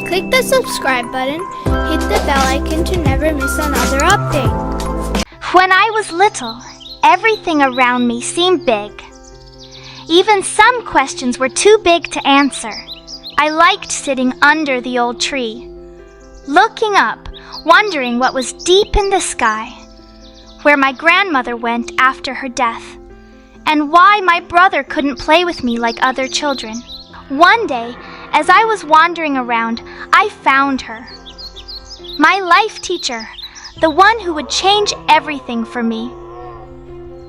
Click the subscribe button, hit the bell icon to never miss another update. When I was little, everything around me seemed big. Even some questions were too big to answer. I liked sitting under the old tree, looking up, wondering what was deep in the sky, where my grandmother went after her death, and why my brother couldn't play with me like other children. One day, as I was wandering around, I found her. My life teacher, the one who would change everything for me.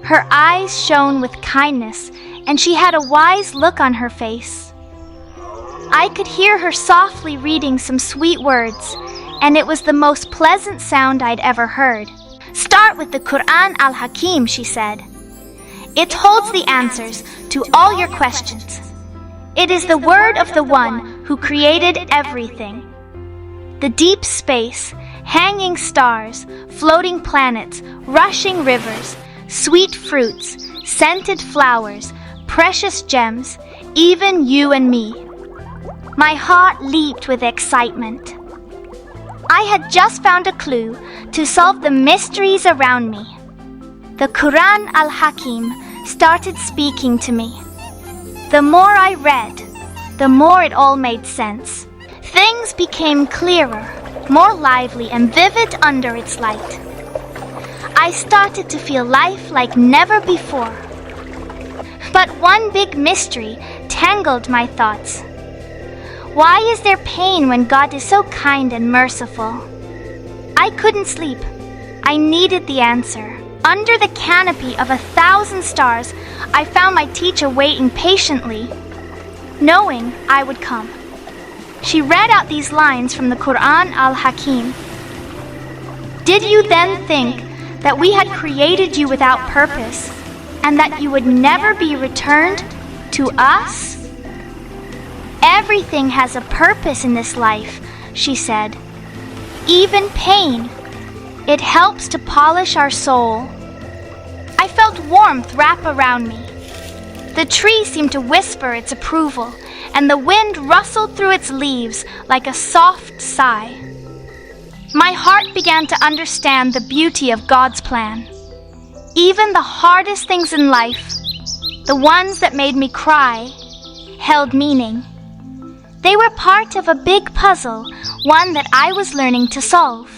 Her eyes shone with kindness, and she had a wise look on her face. I could hear her softly reading some sweet words, and it was the most pleasant sound I'd ever heard. "Start with the Quran al-Hakim," she said. "It holds the answers to all your questions. It is the word of the one who created everything. The deep space, hanging stars, floating planets, rushing rivers, sweet fruits, scented flowers, precious gems, even you and me." My heart leaped with excitement. I had just found a clue to solve the mysteries around me. The Quran al-Hakim started speaking to me. The more I read, the more it all made sense. Things became clearer, more lively and vivid under its light. I started to feel life like never before. But one big mystery tangled my thoughts. Why is there pain when God is so kind and merciful? I couldn't sleep. I needed the answer. Under the canopy of 1,000 stars, I found my teacher waiting patiently, knowing I would come. She read out these lines from the Quran al-Hakim. "Did you then think that we had created you without purpose, and that you would never be returned to us? Everything has a purpose in this life," she said. "Even pain. It helps to polish our soul." I felt warmth wrap around me. The tree seemed to whisper its approval, and the wind rustled through its leaves like a soft sigh. My heart began to understand the beauty of God's plan. Even the hardest things in life, the ones that made me cry, held meaning. They were part of a big puzzle, one that I was learning to solve.